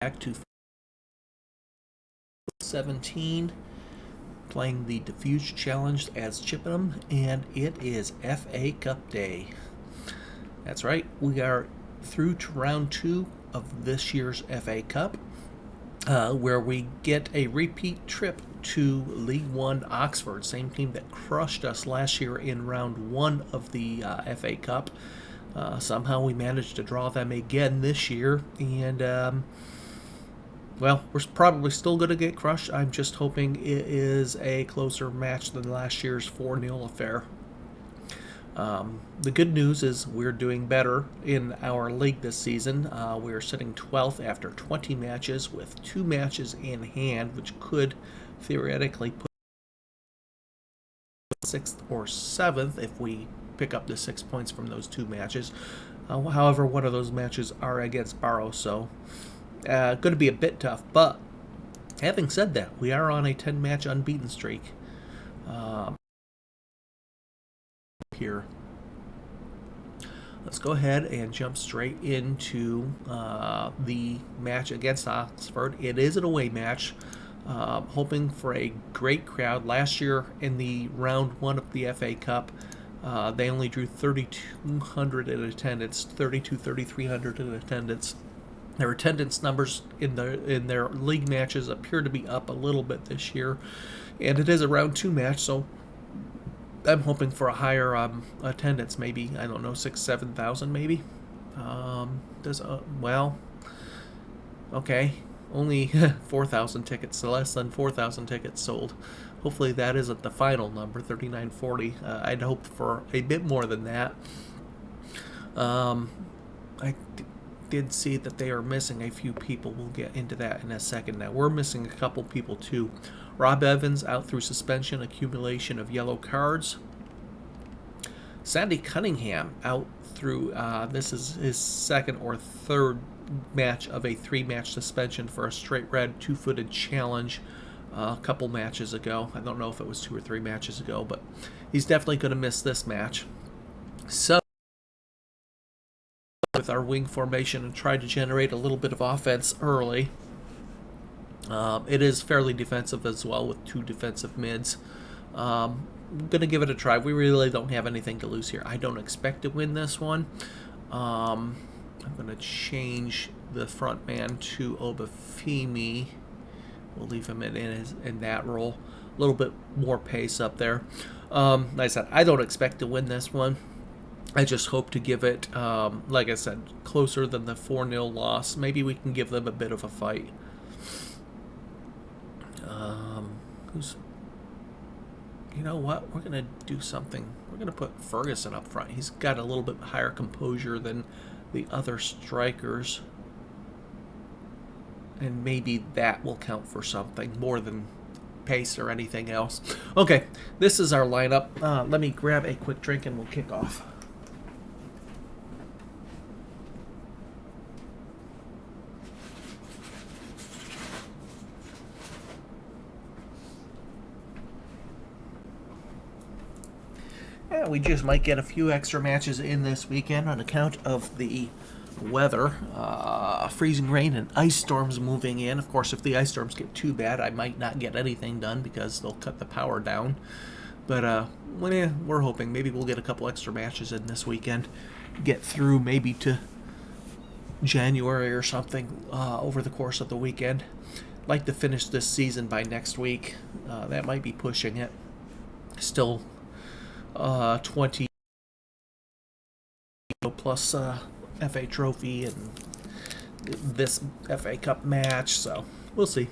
Back to 17, playing the Dafuge Challenge as Chippenham, and it is FA Cup Day. That's right, we are through to round 2 of this year's FA Cup, where we get a repeat trip to League One Oxford, same team that crushed us last year in round 1 of the FA Cup. Somehow we managed to draw them again this year, and well, we're probably still going to get crushed. I'm just hoping it is a closer match than last year's 4-0 affair. The good news is we're doing better in our league this season. We're sitting 12th after 20 matches with 2 matches in hand, which could theoretically put 6th or 7th if we pick up the 6 points from those 2 matches. However, one of those matches are against Barrow, so going to be a bit tough. But having said that, we are on a 10-match unbeaten streak here. Let's go ahead and jump straight into the match against Oxford. It is an away match. Hoping for a great crowd. Last year in the round 1 of the FA Cup, they only drew 3,200 in attendance, 3,300 in attendance. Their attendance numbers in their league matches appear to be up a little bit this year, and it is a round 2 match, so I'm hoping for a higher attendance, maybe, I don't know, 6,000-7,000 maybe. Well, okay, only 4,000 tickets, so less than 4,000 tickets sold. Hopefully that isn't the final number, 3,940. I'd hoped for a bit more than that. I did see that they are missing a few people. We'll get into that in a second. Now, we're missing a couple people too. Rob Evans out through suspension, accumulation of yellow cards. Sandy Cunningham out through, this is his 2nd or 3rd match of a 3-match suspension for a straight red 2-footed challenge a couple matches ago. I don't know if it was 2 or 3 matches ago, but he's definitely going to miss this match. So with our wing formation and try to generate a little bit of offense early. It is fairly defensive as well with 2 defensive mids. I'm going to give it a try. We really don't have anything to lose here. I don't expect to win this one. I'm going to change the front man to Obafemi. We'll leave him in that role. A little bit more pace up there. Like I said, I don't expect to win this one. I just hope to give it, like I said, closer than the 4-0 loss. Maybe we can give them a bit of a fight. You know what? We're going to do something. We're going to put Ferguson up front. He's got a little bit higher composure than the other strikers. And maybe that will count for something more than pace or anything else. Okay, this is our lineup. Let me grab a quick drink and we'll kick off. Yeah, we just might get a few extra matches in this weekend on account of the weather. Freezing rain and ice storms moving in. Of course, if the ice storms get too bad, I might not get anything done because they'll cut the power down. But we're hoping maybe we'll get a couple extra matches in this weekend. Get through maybe to January or something over the course of the weekend. I'd like to finish this season by next week. That might be pushing it. Still 20 plus FA Trophy and this FA Cup match, so we'll see.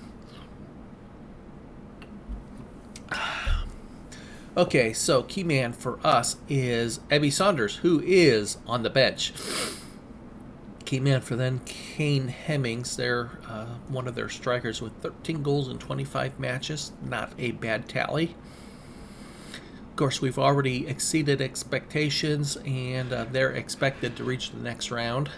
Okay, so key man for us is Ebby Saunders, who is on the bench. Key man for then Kane Hemmings. They're one of their strikers with 13 goals in 25 matches. Not a bad tally. Of course, we've already exceeded expectations, and they're expected to reach the next round.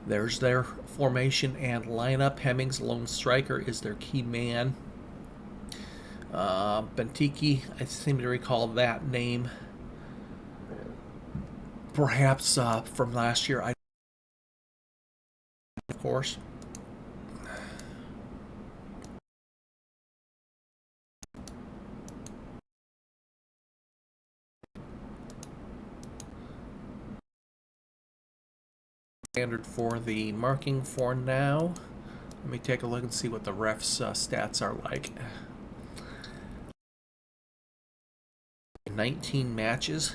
There's their formation and lineup. Hemmings, lone striker, is their key man. Benteke, I seem to recall that name. Perhaps from last year. Of course. course. Standard for the marking for now. Let me take a look and see what the refs' stats are like. 19 matches,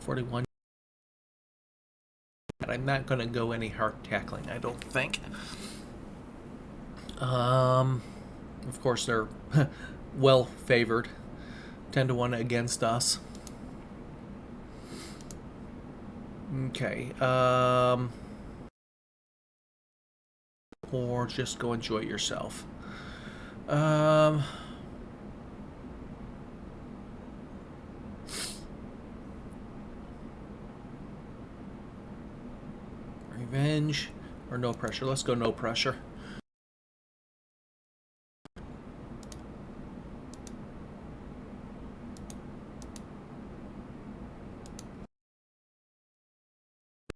41. But I'm not going to go any hard tackling, I don't think. Of course, they're well favored, 10-1 against us. Okay. Or just go enjoy yourself. Revenge or no pressure? Let's go no pressure.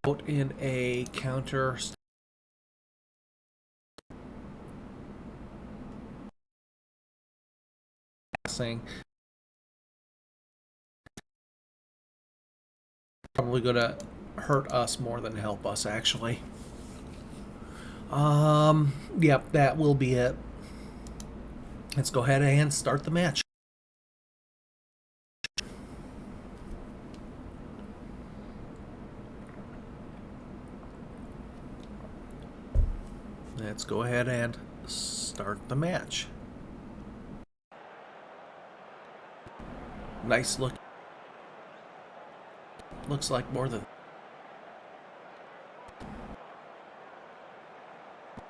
Out in a counter. Passing. Probably gonna hurt us more than help us, actually. Yep, that will be it. Let's go ahead and start the match. Let's go ahead and start the match. Nice look. Looks like more than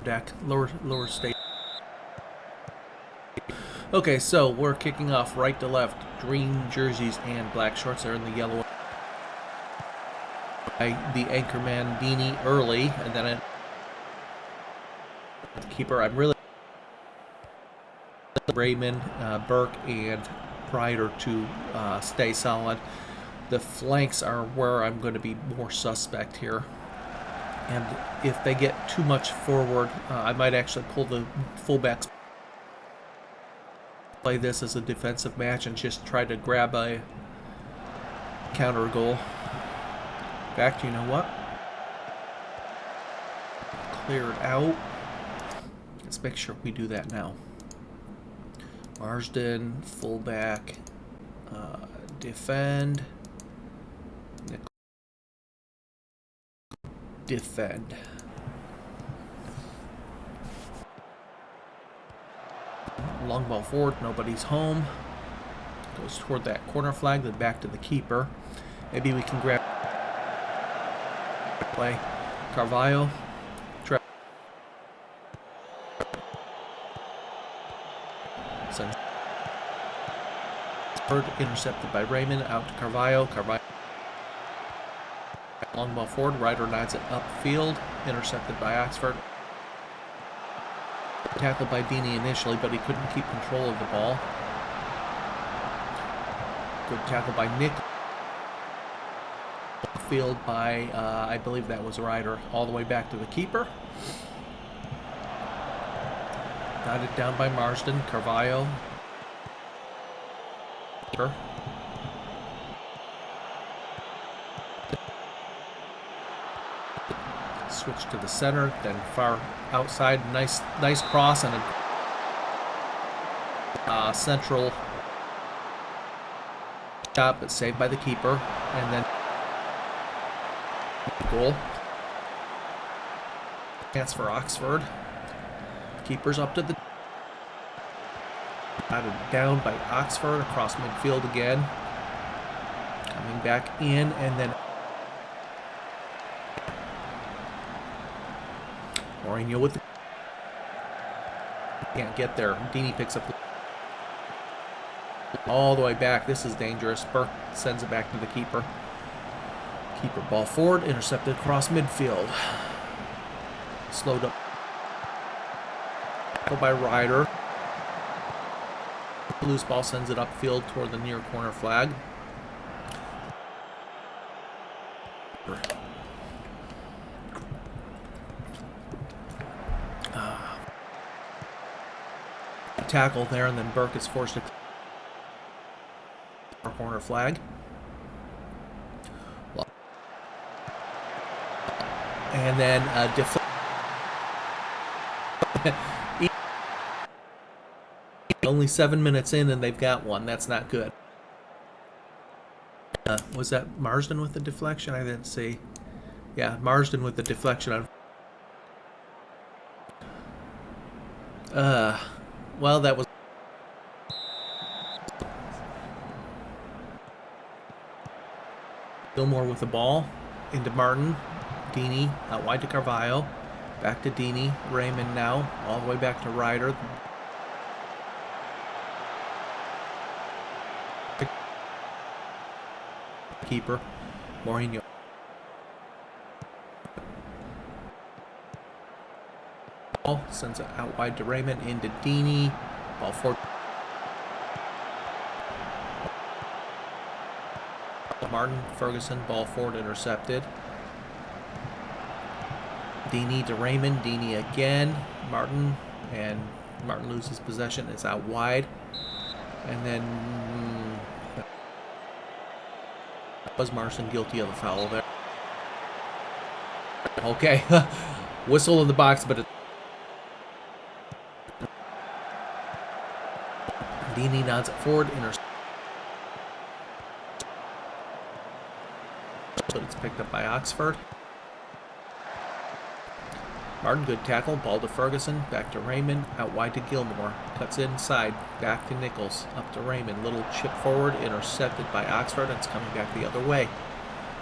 deck, lower state. Okay, so we're kicking off right to left. Green jerseys and black shorts are in the yellow. The anchorman Beanie early, and then the keeper. I'm really Raymond, Burke, and Prider to stay solid. The flanks are where I'm going to be more suspect here. And if they get too much forward, I might actually pull the fullbacks. Play this as a defensive match and just try to grab a counter goal. In fact, you know what? Clear it out. Let's make sure we do that now. Marsden, fullback, defend. Defend. Long ball forward, nobody's home. Goes toward that corner flag, then back to the keeper. Maybe we can grab play. Carvalho. Sends intercepted by Raymond, out to Carvalho. Carvalho. Long ball forward, Ryder nods it upfield, intercepted by Oxford. Tackled by Beanie initially, but he couldn't keep control of the ball. Good tackle by Nick. Field by, I believe that was Ryder, all the way back to the keeper. Nodded down by Marsden, Carvalho. Switch to the center, then far outside. Nice cross and a central shot, but saved by the keeper. And then goal. Chance for Oxford. Keeper's up to the down by Oxford across midfield again. Coming back in and then Mourinho with the can't get there. Dini picks up all the way back. This is dangerous. Burke sends it back to the keeper. Keeper ball forward, intercepted across midfield. Slowed up by Ryder. Loose ball sends it upfield toward the near corner flag. tackle there, and then Burke is forced to corner flag. And then only 7 minutes in, and they've got one. That's not good. Was that Marsden with the deflection? I didn't see. Yeah, Marsden with the deflection. Well, that was. Gilmore with the ball into Martin. Deeney out wide to Carvalho. Back to Deeney. Raymond now all the way back to Ryder. Keeper. Mourinho. Ball sends it out wide to Raymond into Deeney. Ball forward. Martin, Ferguson, ball forward, intercepted. Deeney to Raymond, Deeney again, Martin, and Martin loses possession. It's out wide, and then was Marsden guilty of a foul there? Okay, whistle in the box, but Deeney nods it forward, intercepted. But it's picked up by Oxford. Martin, good tackle. Ball to Ferguson. Back to Raymond. Out wide to Gilmore. Cuts inside. Back to Nichols. Up to Raymond. Little chip forward. Intercepted by Oxford. And it's coming back the other way.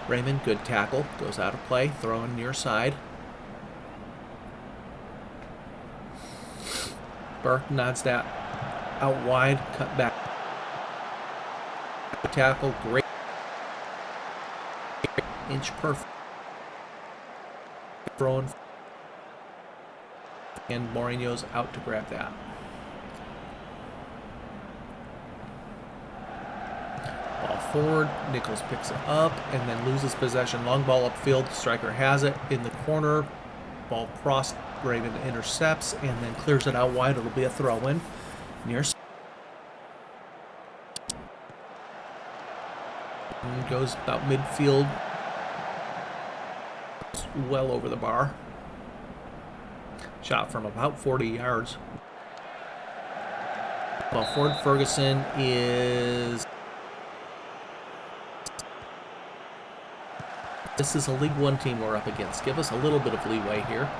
Raymond, good tackle. Goes out of play. Throw in near side. Burke nods that out wide. Cut back. Tackle. Great. Inch perfect. Throwing. And Mourinho's out to grab that. Ball forward. Nichols picks it up and then loses possession. Long ball upfield. Striker has it in the corner. Ball crossed. Raven intercepts and then clears it out wide. It'll be a throw-in. Near. And goes about midfield. Well over the bar. Shot from about 40 yards. Well, Ford Ferguson is... This is a League One team we're up against. Give us a little bit of leeway here.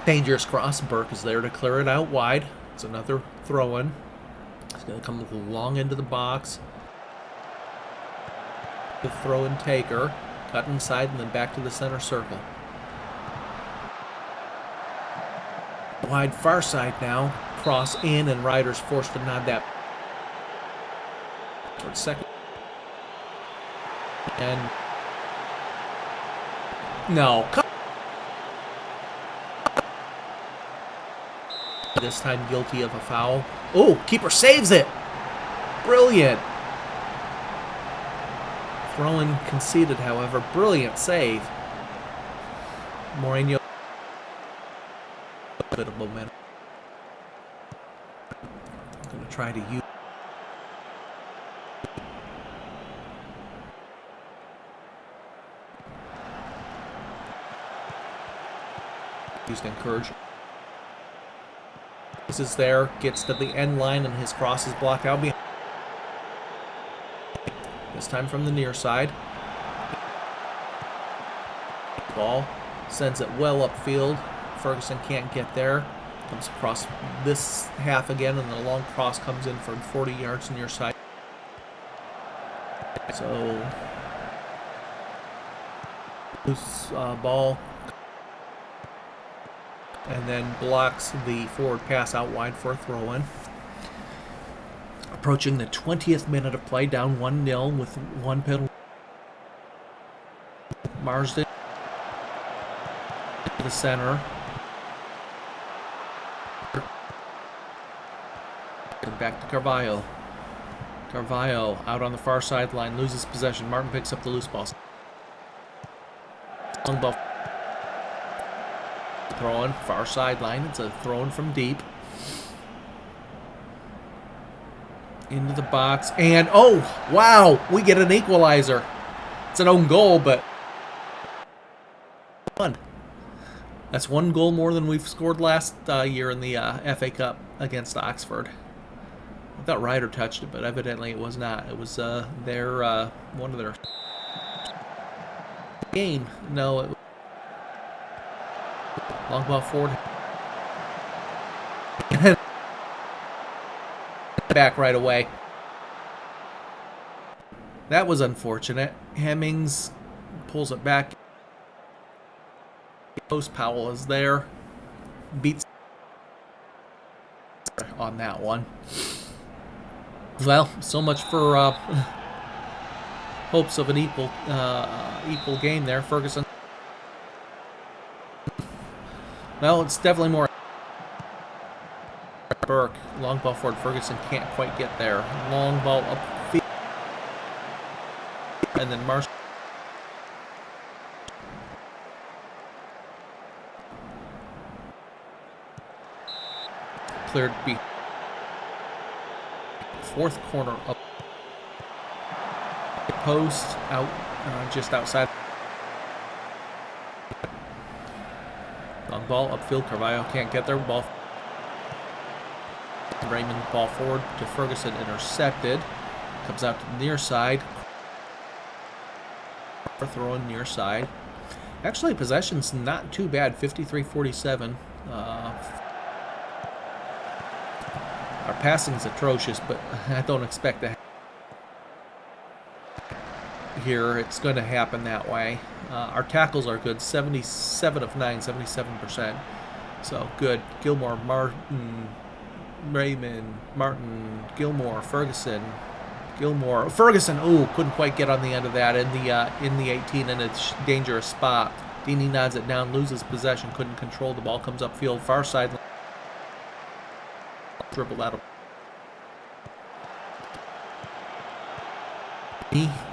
Dangerous cross. Burke is there to clear it out wide. It's another throw-in. It's going to come with the long end of the box. The throw-in taker. Cut inside and then back to the center circle. Wide far side now. Cross in and Ryder's forced to nod that towards second. And no. This time guilty of a foul. Oh, keeper saves it. Brilliant. Throw-in conceded, however. Brilliant save. Mourinho. A bit of momentum. I'm going to try to use. To encourage. This is there. Gets to the end line and his cross is blocked out behind. This time from the near side. Ball sends it well upfield. Ferguson can't get there. Comes across this half again, and the long cross comes in from 40 yards near side. So, loose ball. And then blocks the forward pass out wide for a throw-in. Approaching the 20th minute of play, down 1-0 with one penalty. Marsden to the center. And back to Carvalho. Carvalho out on the far sideline, loses possession. Martin picks up the loose ball. Long ball. Throwing far sideline. It's a throw-in from deep. Into the box. And, oh, wow, we get an equalizer. It's an own goal, but fun. That's one goal more than we've scored last year in the FA Cup against Oxford. I thought Ryder touched it, but evidently it was not. It was one of their game. No, it was long ball forward. Back right away. That was unfortunate. Hemmings pulls it back. Post Powell is there. Beats on that one. Well, so much for hopes of an equal game there. Ferguson. Well, it's definitely more. Burke, long ball forward. Ferguson can't quite get there. Long ball upfield, and then Marsh. Cleared B. Fourth corner up. Post out, just outside. Long ball upfield. Carvalho can't get there. Ball. Raymond ball forward to Ferguson, intercepted. Comes out to the near side. Throwing near side. Actually, possession's not too bad. 53-47. Our passing's atrocious, but I don't expect that here. It's going to happen that way. Our tackles are good. 77 of 9, 77%. So good. Gilmore, Martin, Raymond, Martin, Gilmore, Ferguson, Gilmore, Ferguson. Oh, couldn't quite get on the end of that in the 18 in a dangerous spot. Deeney nods it down, loses possession, couldn't control the ball, comes upfield, far side, dribbled out of.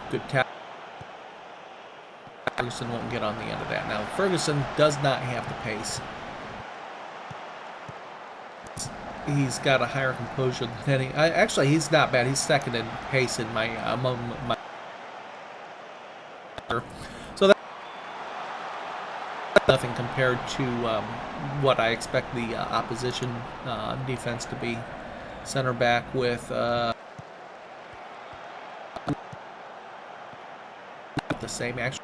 Good tap. Ferguson won't get on the end of that. Now Ferguson does not have the pace. He's got a higher composure than any. Actually, he's not bad. He's second in pace in my so that's nothing compared to what I expect the opposition defense to be. Center back with the same action.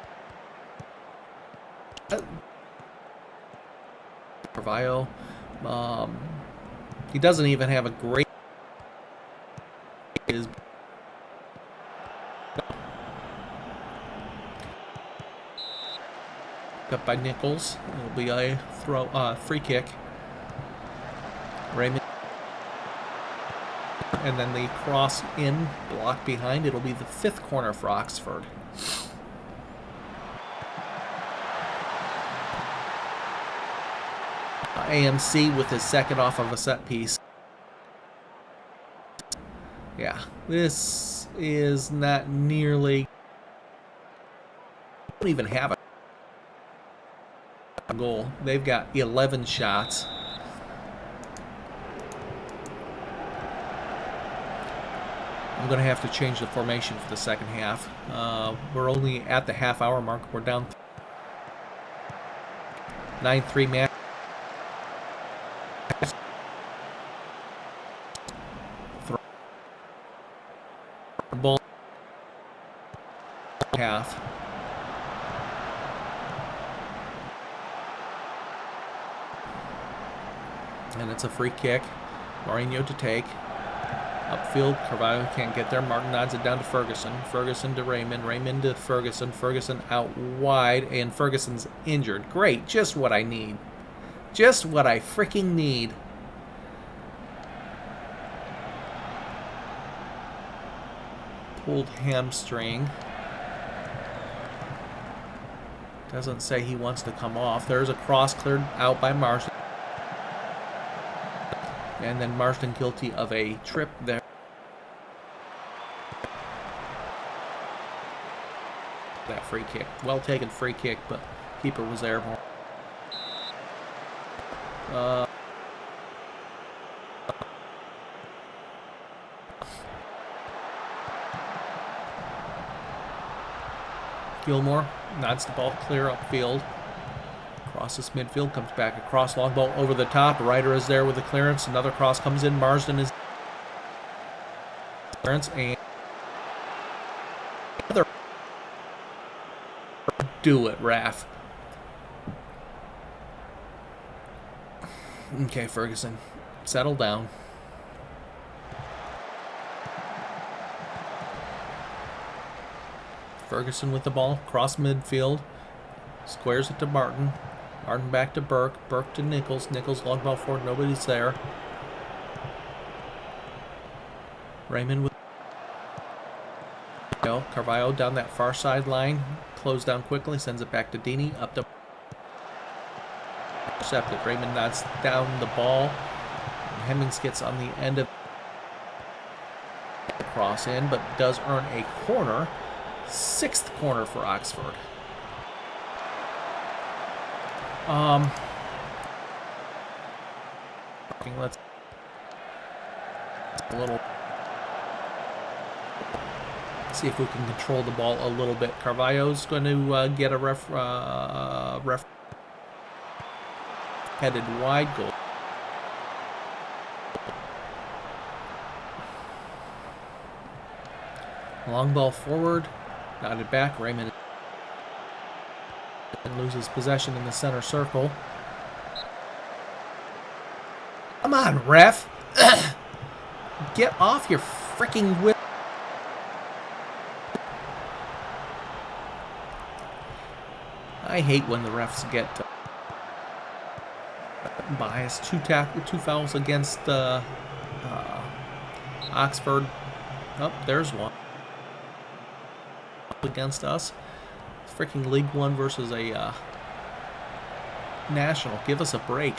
Carvalho. He doesn't even have a great. Up by Nichols. It'll be a free kick. Raymond. And then the cross in, block behind. It'll be the fifth corner for Oxford. AMC with his second off of a set piece. Yeah, this is not nearly. Don't even have a goal. They've got 11 shots. I'm going to have to change the formation for the second half. We're only at the half-hour mark. We're down 9-3 man. Ball half. And it's a free kick. Mourinho to take. Upfield, Carvalho can't get there. Martin nods it down to Ferguson. Ferguson to Raymond. Raymond to Ferguson. Ferguson out wide, and Ferguson's injured. Great, just what I need. Just what I freaking need. Pulled hamstring. Doesn't say he wants to come off. There's a cross cleared out by Marsden. And then Marsden guilty of a trip there. That free kick. Well taken free kick, but keeper was there. Gilmore nods the ball clear upfield. Crosses midfield, comes back across, long ball over the top. Ryder is there with the clearance. Another cross comes in. Marsden is clearance and another. Do it, Raf. Okay, Ferguson, settle down. Ferguson with the ball, cross midfield, squares it to Martin. Martin back to Burke. Burke to Nichols. Nichols long ball forward. Nobody's there. Raymond with Carvalho down that far sideline. Closed down quickly. Sends it back to Deeney. Up to intercepted. Raymond nods down the ball. Hemmings gets on the end of the cross in, but does earn a corner. 6th corner for Oxford. Let's a little see if we can control the ball a little bit. Carvalho's going to get a ref headed wide goal. Long ball forward, nodded back. Raymond loses possession in the center circle. Come on, ref! Get off your freaking whip. I hate when the refs get biased. Two fouls against Oxford. Oh, there's one against us. Freaking League One versus a national. Give us a break.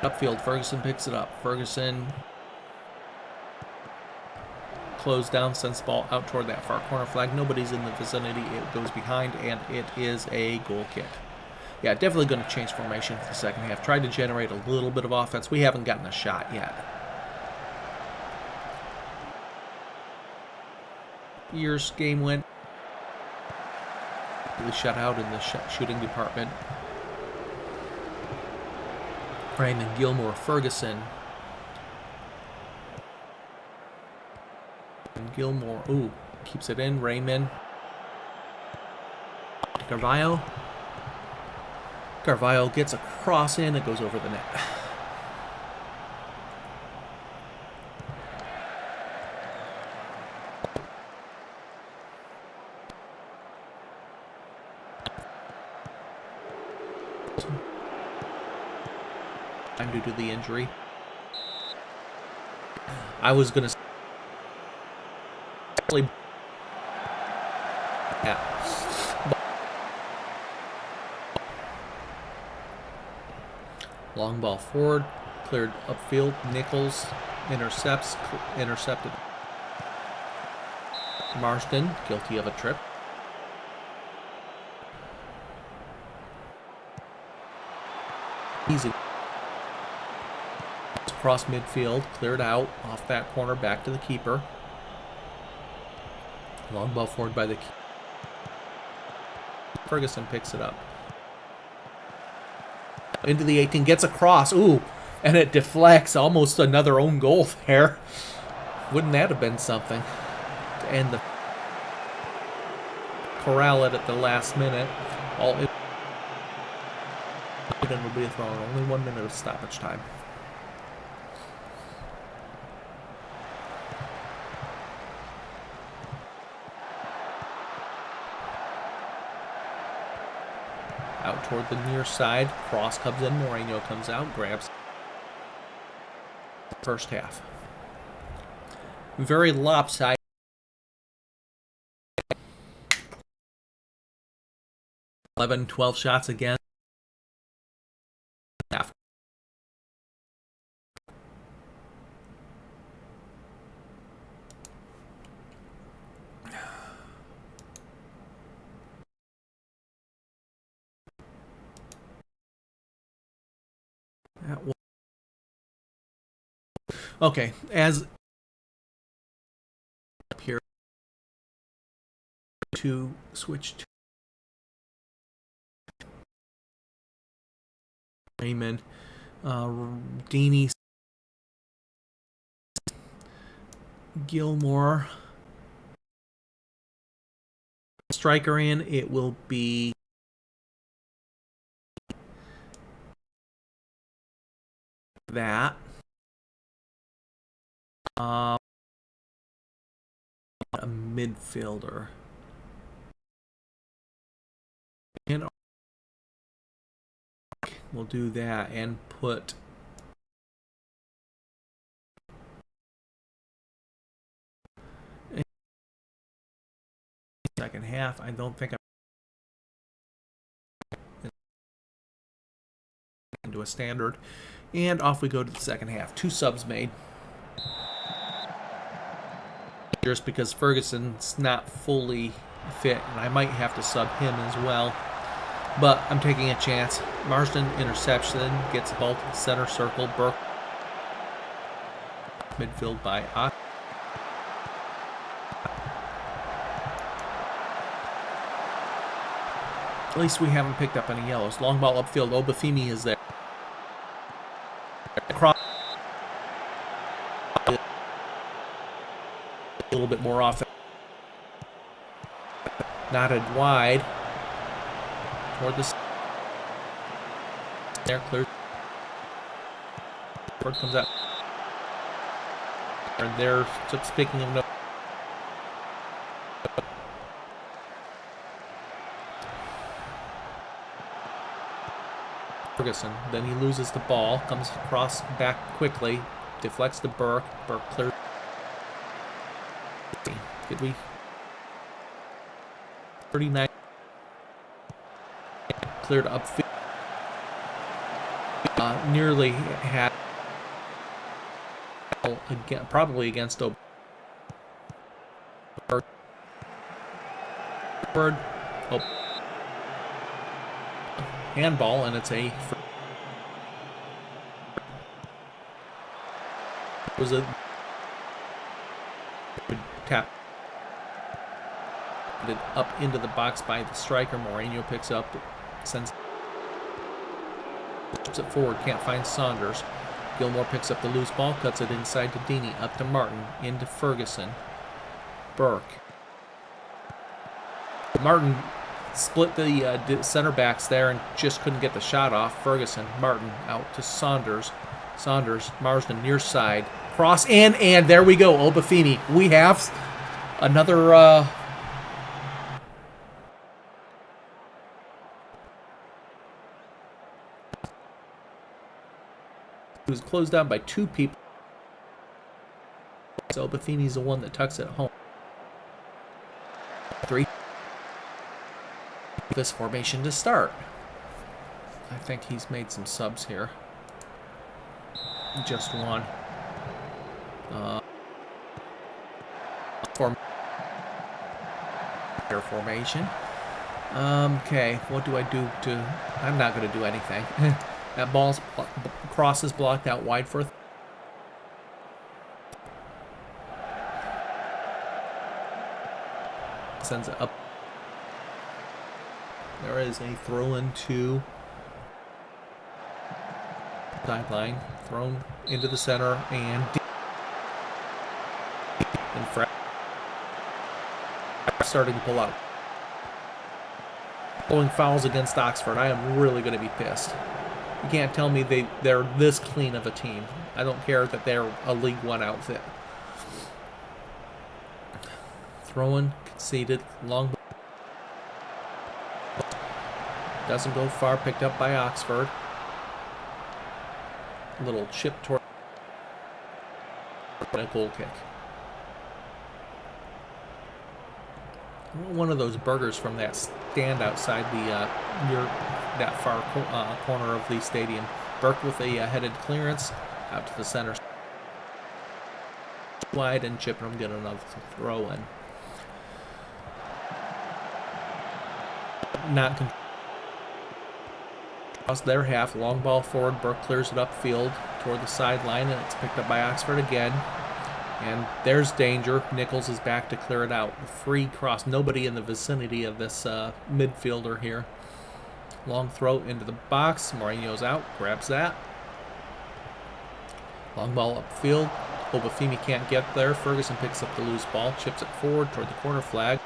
Upfield, Ferguson picks it up. Ferguson closed down, sends the ball out toward that far corner flag. Nobody's in the vicinity. It goes behind, and it is a goal kick. Yeah, definitely going to change formation for the second half. Tried to generate a little bit of offense. We haven't gotten a shot yet. Year's game went really shut out in the shooting department. Raymond, Gilmore, Ferguson. And Gilmore, ooh, keeps it in. Raymond. Carvalho. Carvalho gets a cross in. It goes over the net. Due to the injury. I was going to long ball forward, cleared upfield. Nichols intercepted. Marsden guilty of a trip. Easy. Across midfield, cleared out, off that corner, back to the keeper. Long ball forward by the keeper. Ferguson picks it up. Into the 18, gets across, ooh, and it deflects. Almost another own goal there. Wouldn't that have been something? To end the corral it at the last minute. All it will be a throw. Only 1 minute of stoppage time. Out toward the near side. Cross comes in. Moreno comes out. Grabs. First half. Very lopsided. 11, 12 shots again. Okay, as here to switch to Raymond, Deeney, Gilmore, striker in. It will be that. A midfielder. And we'll do that and put second half. I don't think I'm into a standard. And off we go to the second half. 2 subs made. Just because Ferguson's not fully fit, and I might have to sub him as well. But I'm taking a chance. Marsden interception, gets the ball to the center circle. Burke midfield by Ox. At least we haven't picked up any yellows. Long ball upfield. Obafemi is there. Across a little bit more off. Knotted wide. Toward the there, clear. Bird comes out. And they're just picking him up. Ferguson. Then he loses the ball. Comes across back quickly. Deflects to Burke. Burke clears. Did we? 39. Cleared upfield. Nearly had again, probably against Bird. Oh. Handball, and it's a. It was a tap. Up into the box by the striker. Moreno picks up, sends it forward, can't find Saunders. Gilmore picks up the loose ball, cuts it inside to Deeney, up to Martin, into Ferguson. Burke. Martin split the center backs there and just couldn't get the shot off. Ferguson, Martin out to Saunders. Saunders, Marsden near side. Cross, and there we go, Obafemi. We have another... It was closed down by 2 people. So Obafemi's the one that tucks it home. 3. This formation to start. I think he's made some subs here. Just one. Formation. Okay, what do I do to... I'm not going to do anything. That ball's cross is blocked out wide for... Sends it up. There is a throw into sideline, thrown into the center, and starting to pull out. Pulling fouls against Oxford. I am really going to be pissed. You can't tell me they're this clean of a team. I don't care that they're a League One outfit. Throwing, conceded, long. Doesn't go far, picked up by Oxford. Little chip toward a goal kick. One of those burgers from that stand outside the near that far corner of the stadium. Burke with a headed clearance out to the center. Wide, and Chippenham get another throw in. Not Across their half, long ball forward. Burke clears it upfield toward the sideline, and it's picked up by Oxford again. And there's danger. Nichols is back to clear it out. Free cross. Nobody in the vicinity of this midfielder here. Long throw into the box. Mourinho's out. Grabs that. Long ball upfield. Obafemi can't get there. Ferguson picks up the loose ball. Chips it forward toward the corner flag.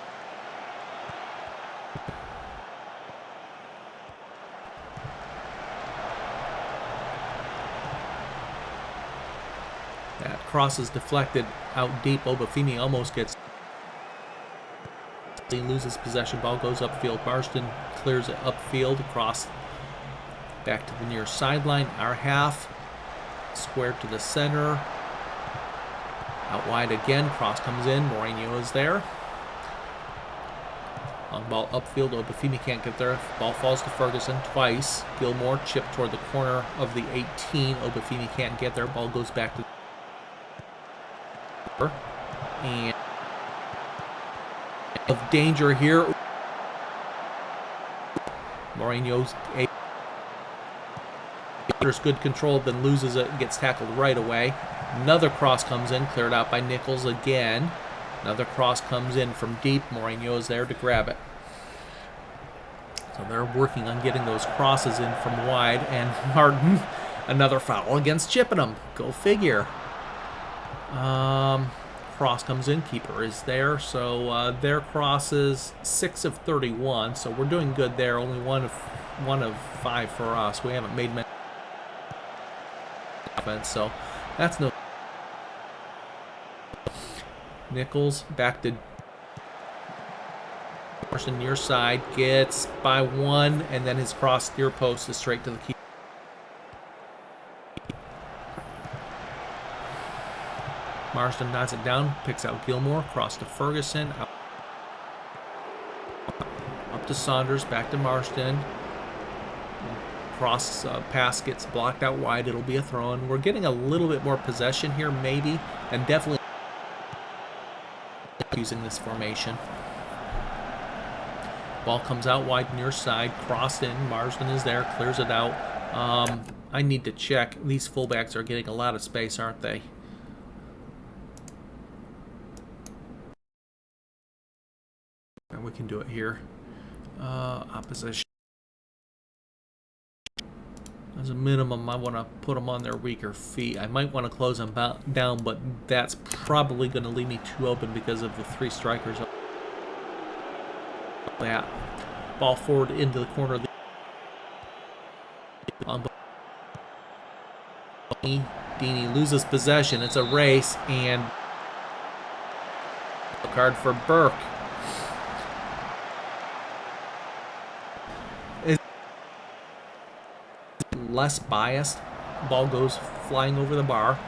That cross is deflected out deep. Obafemi almost gets. He loses possession. Ball goes upfield. Marston clears it upfield. Across back to the near sideline. Our half. Squared to the center. Out wide again. Cross comes in. Mourinho is there. Long ball upfield. Obafemi can't get there. Ball falls to Ferguson twice. Gilmore chipped toward the corner of the 18. Obafemi can't get there. Ball goes back to. And of danger here. Mourinho's there's good control, then loses it, gets tackled right away. Another cross comes in, cleared out by Nichols again. Another cross comes in from deep. Mourinho is there to grab it. So they're working on getting those crosses in from wide. And Martin, another foul against Chippenham. Go figure. Cross comes in. Keeper is there. So their crosses 6 of 31. So we're doing good there. Only one of 5 for us. We haven't made many offense, so that's no. Nichols back to Marston near side, gets by 1, and then his cross near post is straight to the keeper. Marston knocks it down, picks out Gilmore, cross to Ferguson, up to Saunders, back to Marston. Cross pass gets blocked out wide. It'll be a throw-in. We're getting a little bit more possession here, maybe, and definitely using this formation. Ball comes out wide near side, crossed in. Marsden is there, clears it out. I need to check. These fullbacks are getting a lot of space, aren't they? And we can do it here. Opposition. As a minimum, I want to put them on their weaker feet. I might want to close them down, but that's probably going to leave me too open because of the 3 strikers. That ball forward into the corner of the Deeney loses possession. It's a race, and a card for Burke. Less biased. Ball goes flying over the bar.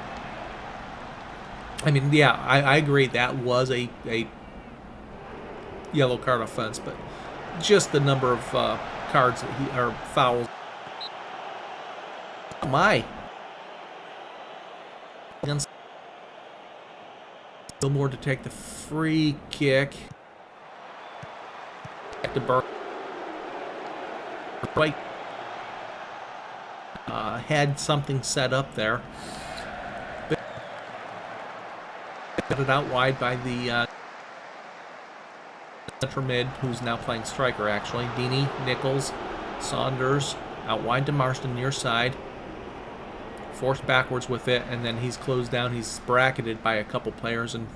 I mean, yeah, I agree that was a yellow card offense, but just the number of cards that or fouls. Oh my! Against Gilmore to take the free kick. Back to Burke. Right. Had something set up there. Got it out wide by the center mid, who's now playing striker, actually. Deeney, Nichols, Saunders, out wide to Marston, near side. Forced backwards with it, and then he's closed down. He's bracketed by a couple players. And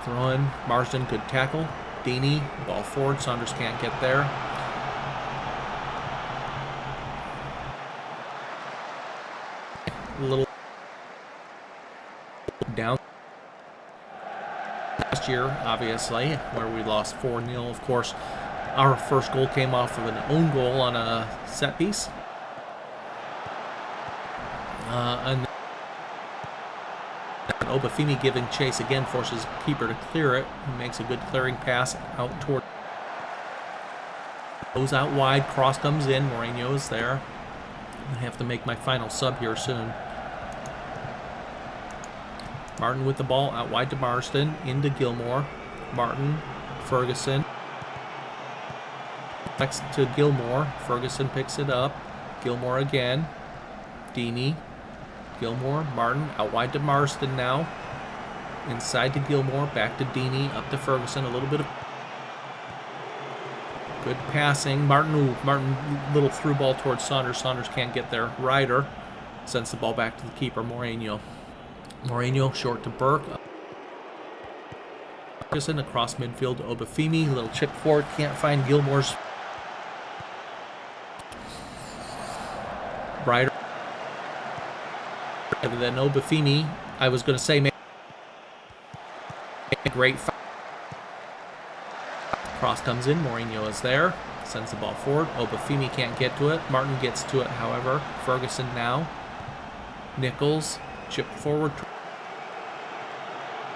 throw in. Marston, good tackle. Deeney, ball forward. Saunders can't get there. A little down last year, obviously, where we lost 4-0. Of course, our first goal came off of an own goal on a set piece. And Obafemi giving chase again forces keeper to clear it. He makes a good clearing pass out toward. Goes out wide, cross comes in. Mourinho is there. I have to make my final sub here soon. Martin with the ball out wide to Marston, into Gilmore. Martin, Ferguson. Next to Gilmore. Ferguson picks it up. Gilmore again. Deeney. Gilmore. Martin. Out wide to Marston now. Inside to Gilmore. Back to Deeney. Up to Ferguson. A little bit of good passing. Martin, little through ball towards Saunders. Saunders can't get there. Ryder sends the ball back to the keeper, Moreno. Moreno short to Burke. Ferguson across midfield to Obafemi. Little chip forward. Can't find Gilmore's. Ryder. And then Obafemi. I was going to say, a great foul. Cross comes in. Moreno is there. Sends the ball forward. Obafemi can't get to it. Martin gets to it, however. Ferguson now. Nichols. Chip forward.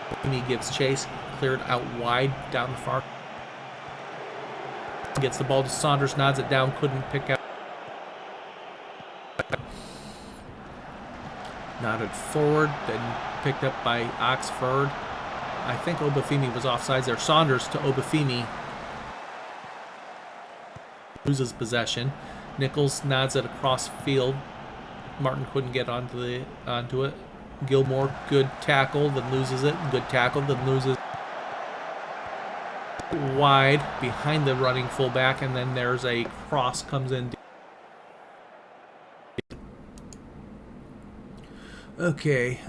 Obafemi gives chase. Cleared out wide. Down the far. Gets the ball to Saunders. Nods it down. Couldn't pick out. Nodded forward. Then picked up by Oxford. I think Obafemi was offsides there. Saunders to Obafemi. Loses possession. Nichols nods it across field. Martin couldn't get onto it. Gilmore, good tackle, then loses it. Good tackle, then loses. Wide behind the running fullback, and then there's a cross comes in. Okay,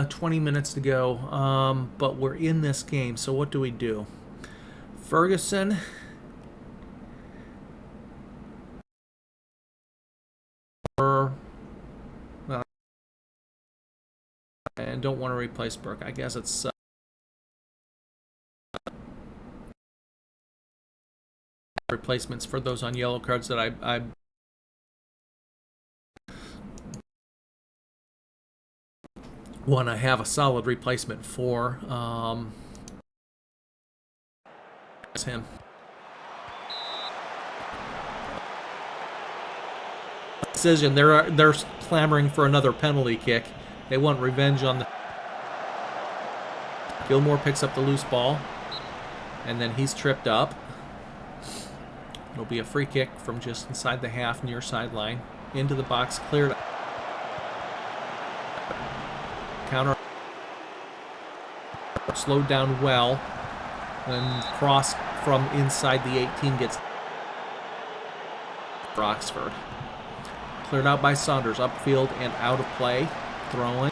20 minutes to go, but we're in this game, so what do we do? Ferguson. And don't want to replace Burke. I guess it's replacements for those on yellow cards that I want to have a solid replacement for. It's him. Decision. They're clamoring for another penalty kick. They want revenge on the. Gilmore picks up the loose ball, and then he's tripped up. It'll be a free kick from just inside the half, near sideline, into the box, cleared. Counter. Slowed down well, and cross from inside the 18 gets for Oxford. Cleared out by Saunders, upfield and out of play. Throwing.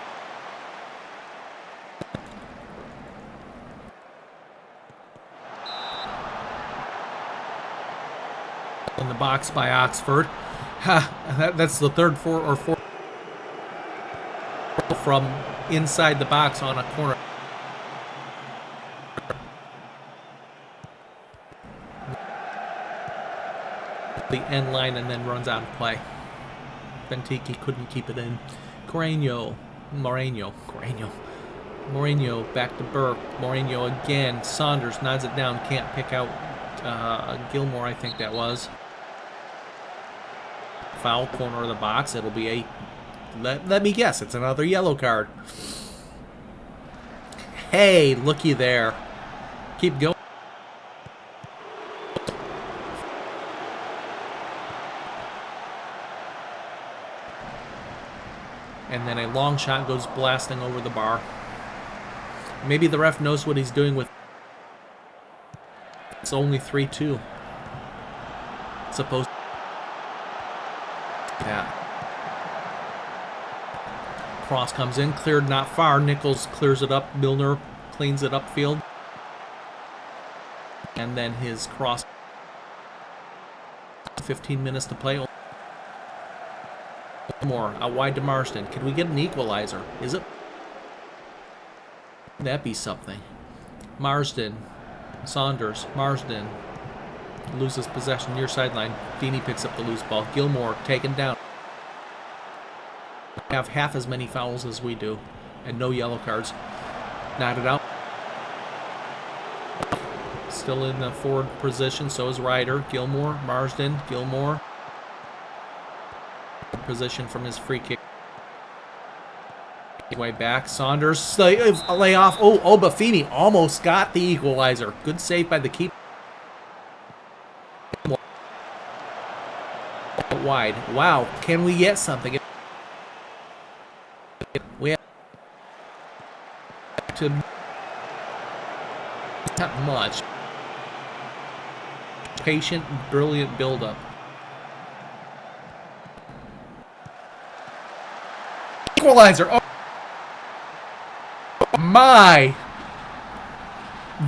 In the box by Oxford. That's the third fourth from inside the box on a corner. The end line and then runs out of play. Benteke couldn't keep it in. Moreno back to Burke. Moreno again. Saunders nods it down. Can't pick out Gilmore, I think that was. Foul corner of the box. It'll be a. Let me guess. It's another yellow card. Hey, looky there. Keep going. And then a long shot goes blasting over the bar. Maybe the ref knows what he's doing with. It's only 3-2. Supposed. Yeah. Cross comes in, cleared not far. Nichols clears it up. Milner cleans it upfield. And then his cross. 15 minutes to play. More out wide to Marston. Can we get an equalizer? Is it? That'd be something. Marsden. Saunders. Marsden loses possession near sideline. Deeney picks up the loose ball. Gilmore taken down. Have half as many fouls as we do, and no yellow cards. Knotted out. Still in the forward position. So is Ryder. Gilmore. Marsden. Gilmore. Position from his free kick. Way back. Saunders lay off. Oh, Obafemi almost got the equalizer. Good save by the keeper. out wide. Wow, can we get something? We have to... Not much. Patient, brilliant build-up. Equalizer! Oh my!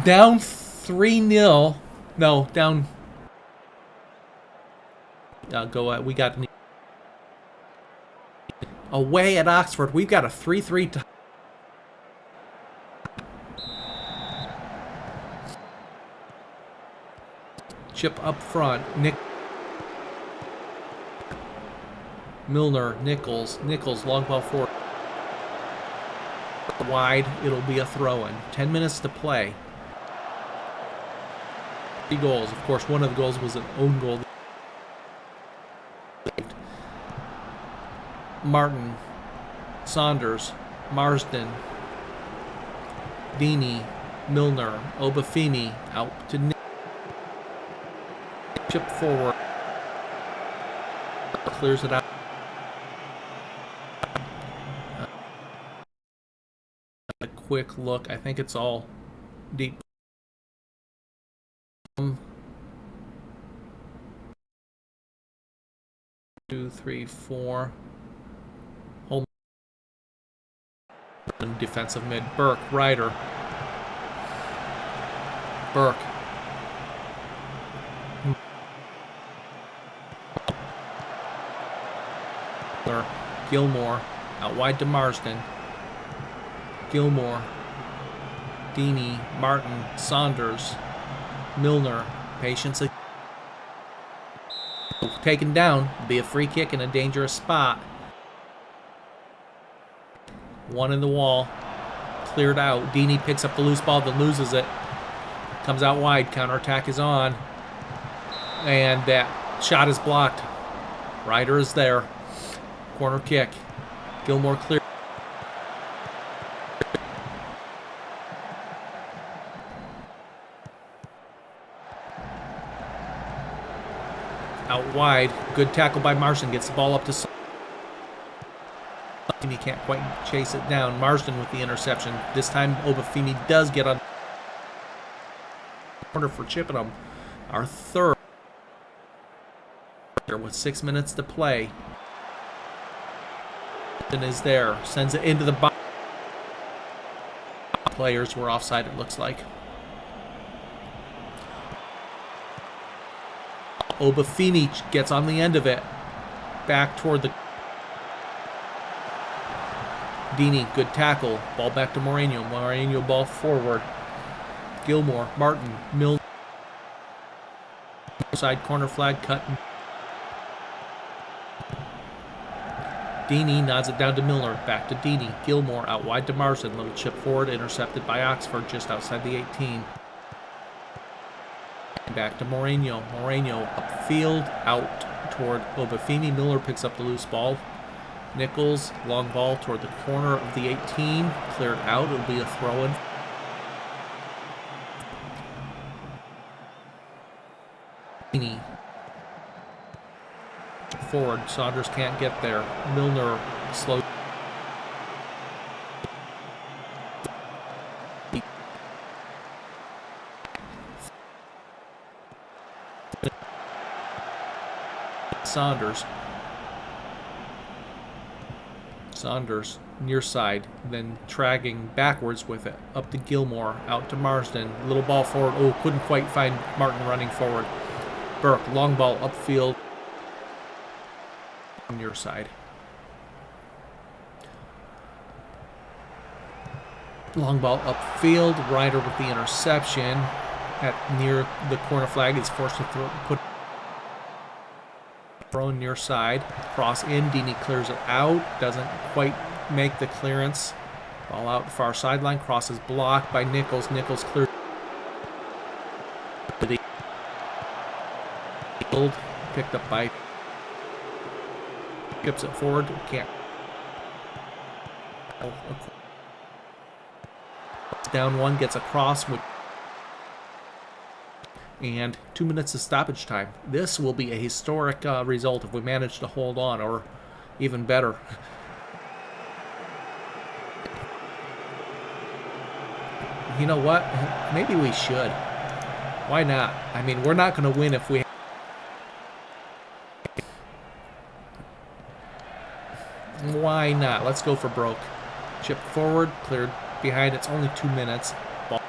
Down 3-0. No, down... we got... Away at Oxford, we've got a 3-3... Chip up front. Milner, Nichols, long ball forward. Wide, it'll be a throw-in. 10 minutes to play. 3 goals. Of course, one of the goals was an own goal. Martin, Saunders, Marsden, Deeney, Milner, Obafemi, out to Nick. Chip forward. Clears it out. A quick look. I think it's all deep. 2, 3, 4. Home. Defensive mid. Burke, Ryder. Burke. Gilmore, out wide to Marsden. Gilmore, Deeney, Martin, Saunders, Milner, patience. Taken down, be a free kick in a dangerous spot. One in the wall, cleared out. Deeney picks up the loose ball, then loses it. Comes out wide, counterattack is on. And that shot is blocked. Ryder is there. Corner kick. Gilmore clear. Out wide. Good tackle by Marsden. Gets the ball up to... He can't quite chase it down. Marsden with the interception. This time Obafemi does get on... Corner for Chippenham. Our third. With 6 minutes to play. Is there, sends it into the box. Players were offside, it looks like. Obafemi gets on the end of it, back toward the... Deeney, good tackle, ball back to Moreno, ball forward. Gilmore, Martin, Milner, side corner flag cut. Deeney nods it down to Milner. Back to Deeney. Gilmore out wide to Marsden. Little chip forward. Intercepted by Oxford just outside the 18. Back to Moreno. Moreno upfield. Out toward Obafemi. Miller picks up the loose ball. Nichols. Long ball toward the corner of the 18. Cleared out. It'll be a throw-in. Deeney. Forward. Saunders can't get there. Milner slow. Saunders near side, then dragging backwards with it. Up to Gilmore, out to Marsden. Little ball forward. Oh, couldn't quite find Martin running forward. Burke, long ball upfield. On your side. Long ball upfield. Ryder with the interception. At near the corner flag is forced to throw near side. Cross in. Deeney clears it out. Doesn't quite make the clearance. Ball out far sideline. Cross is blocked by Nichols. Nichols cleared. Picked up by... Skips it forward. Can't. Down one. Gets across. and 2 minutes of stoppage time. This will be a historic result if we manage to hold on, or even better. You know what? Maybe we should. Why not? I mean, we're not going to win if we... Why not? Let's go for broke. Chip forward, cleared behind. It's only 2 minutes. Ball.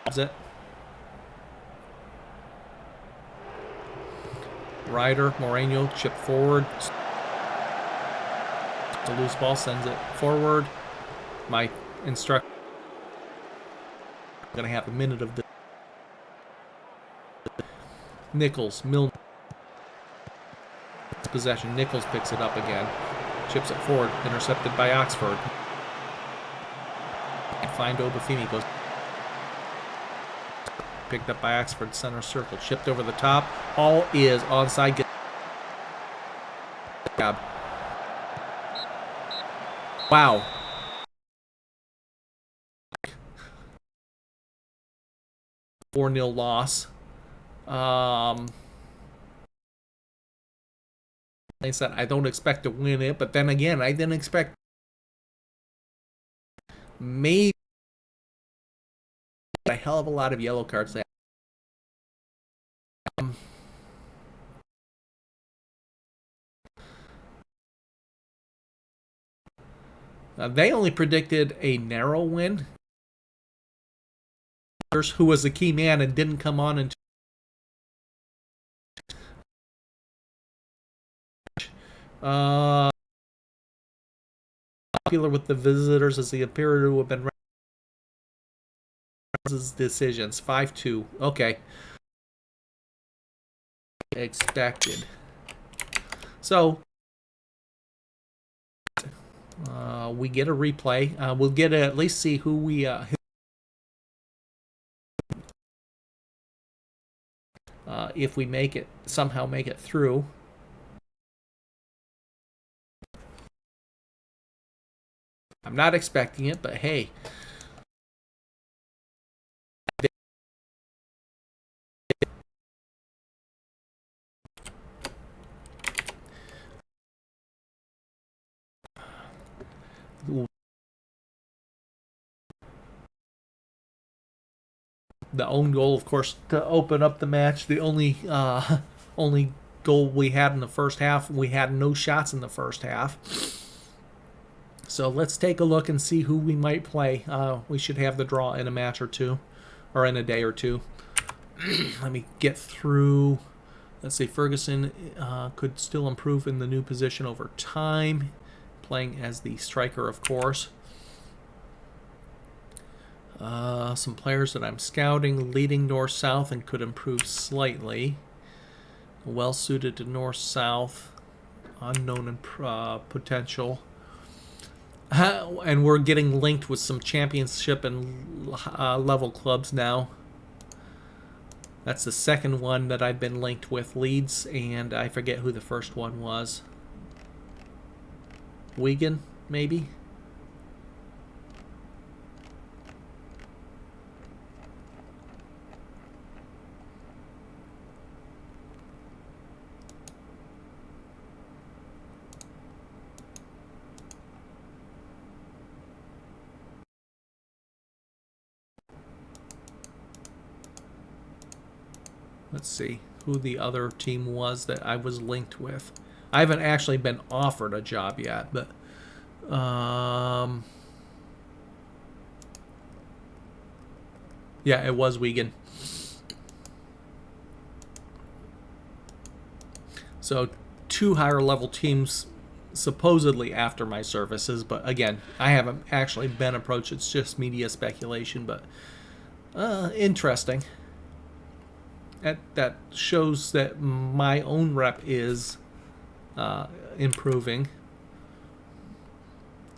Is it? Ryder, Moreno, chip forward. The loose ball sends it forward. My instructor. Going to have a minute of this. Nichols, Milne. Possession. Nichols picks it up again. Chips it forward. Intercepted by Oxford. And find Obafemi. Goes. Picked up by Oxford. Center circle. Chipped over the top. All is onside. Wow. - 4-0 loss. Like I said, I don't expect to win it, but then again, I didn't expect maybe a hell of a lot of yellow cards. They only predicted a narrow win. Who was the key man and didn't come on until popular with the visitors as he appeared to have been decisions 5-2. Okay, expected. So we get a replay. We'll get to at least see who we if we make it, somehow make it through. I'm not expecting it, but hey. The own goal, of course, to open up the match. The only goal we had in the first half. We had no shots in the first half. So let's take a look and see who we might play. We should have the draw in a match or two, or in a day or two. Let me get through. Let's see, Ferguson could still improve in the new position over time, playing as the striker, of course. Some players that I'm scouting, leading north-south and could improve slightly. Well suited to north-south, unknown and potential. And we're getting linked with some championship and level clubs now. That's the second one that I've been linked with, Leeds, and I forget who the first one was. Wigan, maybe? Let's see who the other team was that I was linked with. I haven't actually been offered a job yet, but yeah, it was Wigan. So 2 higher level teams supposedly after my services, but again, I haven't actually been approached. It's just media speculation, but interesting. That shows that my own rep is improving.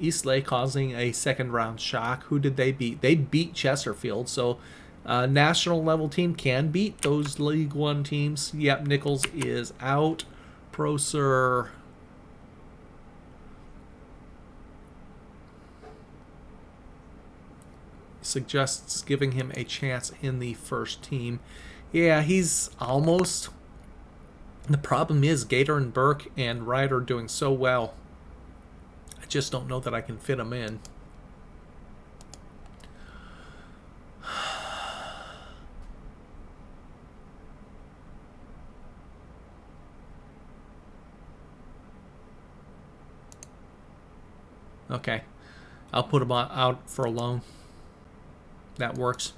Eastleigh causing a second round shock. Who did they beat? They beat Chesterfield, so national level team can beat those League One teams. Yep, Nichols is out. Proser. suggests giving him a chance in the first team. Yeah, he's almost. The problem is Gator and Burke and Wright are doing so well. I just don't know that I can fit him in. Okay, I'll put him out for a loan. That works.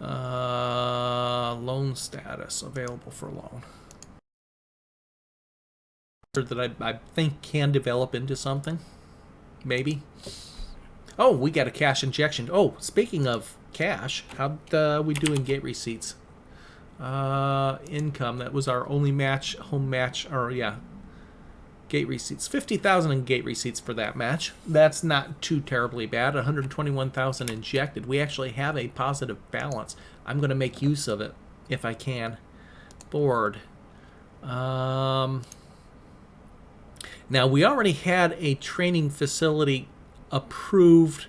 Loan status available for loan. That I think can develop into something. Maybe. Oh, we got a cash injection. Oh, speaking of cash, how'd we do in gate receipts? Income. That was our only match, home match, or yeah. Gate receipts, 50,000 in gate receipts for that match. That's not too terribly bad. 121,000 injected. We actually have a positive balance. I'm going to make use of it if I can. Board. Now we already had a training facility approved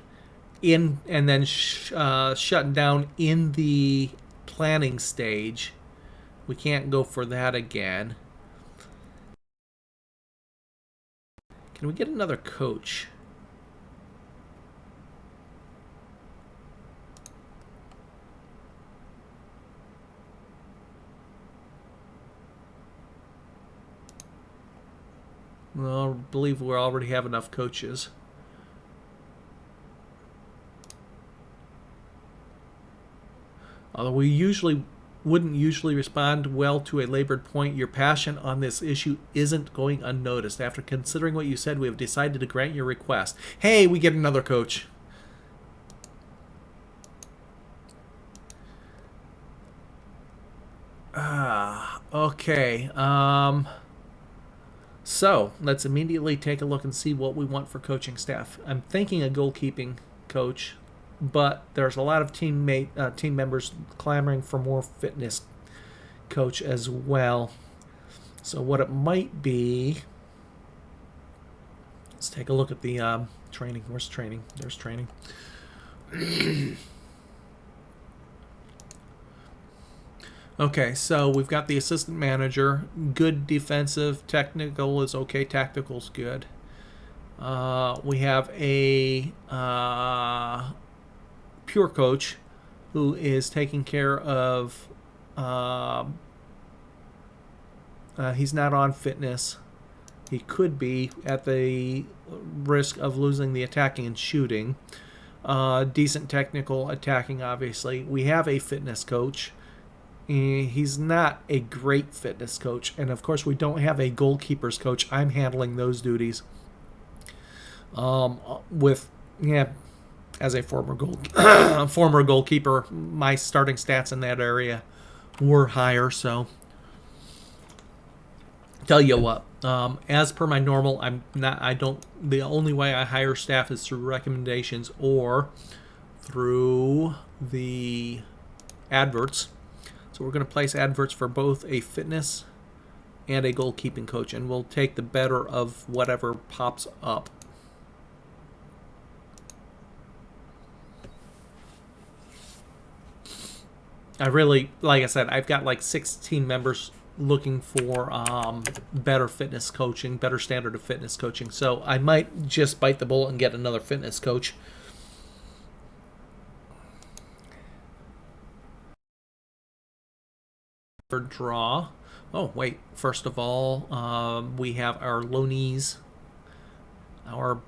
in and then shut down in the planning stage. We can't go for that again. Can we get another coach? Well, I believe we already have enough coaches. Although we wouldn't usually respond well to a labored point, your passion on this issue isn't going unnoticed. After considering what you said, we have decided to grant your request. Hey, we get another coach. Okay. So let's immediately take a look and see what we want for coaching staff. I'm thinking a goalkeeping coach, but there's a lot of team members clamoring for more fitness coach as well. So what it might be, let's take a look at the training. Where's training? There's training. Okay, so we've got the assistant manager. Good defensive. Technical is okay. Tactical's good. We have a pure coach who is taking care of he's not on fitness. He could be at the risk of losing the attacking and shooting. Decent technical attacking, obviously. We have a fitness coach. He's not a great fitness coach, and of course we don't have a goalkeeper's coach. I'm handling those duties as a former goalkeeper, my starting stats in that area were higher. So tell you what, as per my normal, the only way I hire staff is through recommendations or through the adverts. So we're going to place adverts for both a fitness and a goalkeeping coach, and we'll take the better of whatever pops up. Like I said, I've got like 16 members looking for better fitness coaching, better standard of fitness coaching. So I might just bite the bullet and get another fitness coach. Draw. Oh, wait. First of all, we have our loanees, our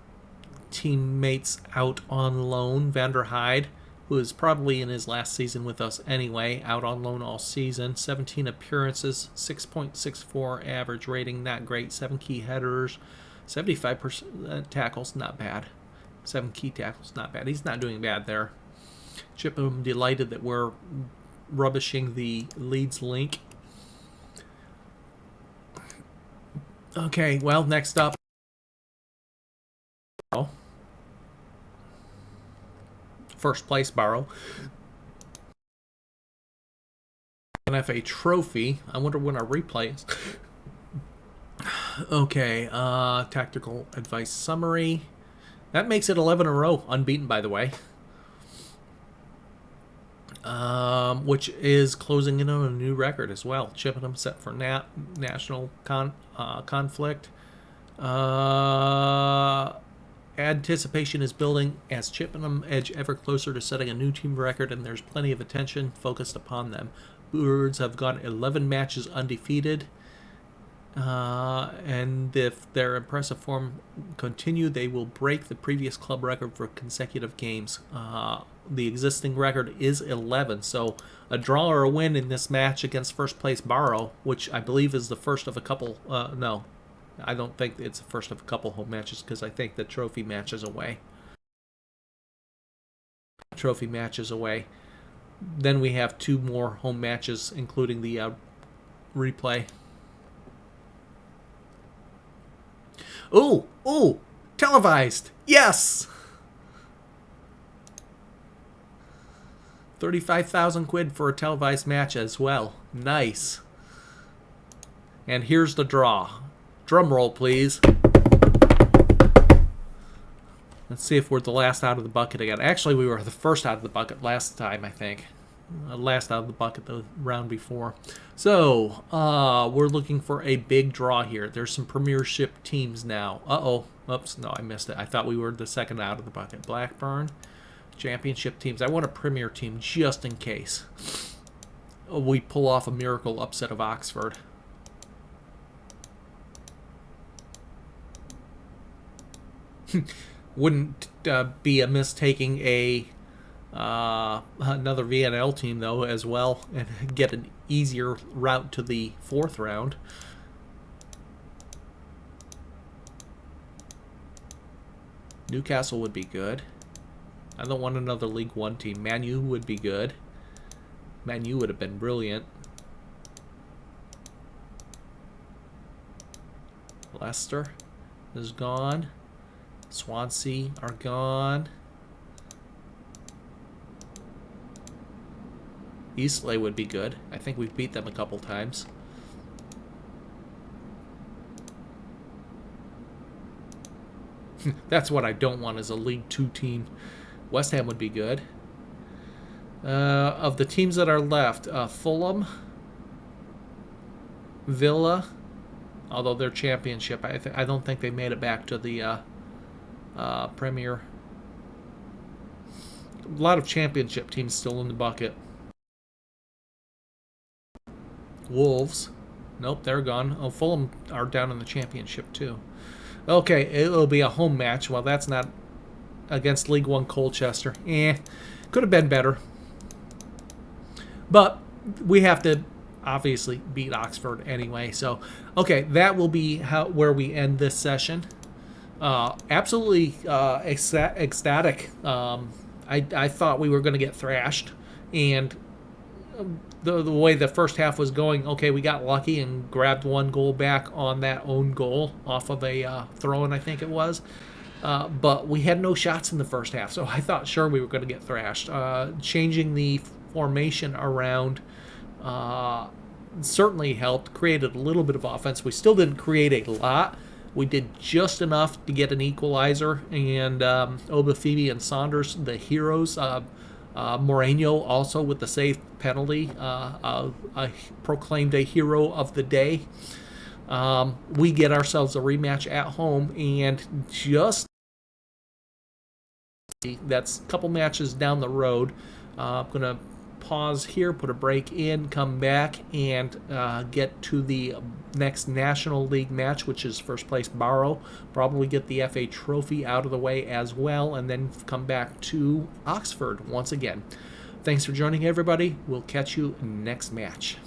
teammates out on loan. Vander Hyde, who is probably in his last season with us anyway, out on loan all season. 17 appearances, 6.64 average rating, not great. 7 key headers, 75% tackles, not bad. 7 key tackles, not bad. He's not doing bad there. Chippenham delighted that we're rubbishing the Leeds link. Okay, well, next up. First place Barrow. NFA trophy. I wonder when our replay is. Okay, tactical advice summary. That makes it 11 in a row. Unbeaten, by the way. which is closing in on a new record as well. Chippenham set for national conflict. Anticipation is building as Chippenham edge ever closer to setting a new team record, and there's plenty of attention focused upon them. Birds have gone 11 matches undefeated, and if their impressive form continue, they will break the previous club record for consecutive games. The existing record is 11, so a draw or a win in this match against first place Barrow, which I believe is the first of a couple. No, I don't think it's the first of a couple home matches, because I think the trophy match is away. Trophy match is away. Then we have 2 more home matches, including the replay. Oh, televised. Yes. 35,000 quid for a televised match as well. Nice. And here's the draw. Drum roll, please. Let's see if we're the last out of the bucket again. Actually, we were the first out of the bucket last time, I think. Last out of the bucket the round before. So, we're looking for a big draw here. There's some premiership teams now. Uh-oh. Oops, no, I missed it. I thought we were the second out of the bucket. Blackburn. Championship teams. I want a premier team just in case we pull off a miracle upset of Oxford. Wouldn't be amiss taking another VNL team though as well, and get an easier route to the 4th round. Newcastle would be good. I don't want another League One team. Man U would be good. Man U would have been brilliant. Leicester is gone. Swansea are gone. Eastleigh would be good. I think we've beat them a couple times. That's what I don't want as a League 2 team. West Ham would be good. Of the teams that are left, Fulham, Villa, although they're championship, I don't think they made it back to the Premier. A lot of championship teams still in the bucket. Wolves, nope, they're gone. Oh, Fulham are down in the championship too. Okay, it'll be a home match. Well, that's not against League One Colchester. Could have been better. But we have to obviously beat Oxford anyway. So, okay, that will be where we end this session. Absolutely ecstatic. I thought we were going to get thrashed. And the way the first half was going, okay, we got lucky and grabbed 1 goal back on that own goal off of a throw-in, I think it was. But we had no shots in the first half, so I thought sure we were going to get thrashed. Changing the formation around certainly helped, created a little bit of offense. We still didn't create a lot. We did just enough to get an equalizer, and Obafemi and Saunders, the heroes. Moreno also with the save penalty, proclaimed a hero of the day. We get ourselves a rematch at home, and just that's a couple matches down the road. I'm going to pause here, put a break in, come back, and get to the next National League match, which is first place Barrow. Probably get the FA Trophy out of the way as well, and then come back to Oxford once again. Thanks for joining, everybody. We'll catch you next match.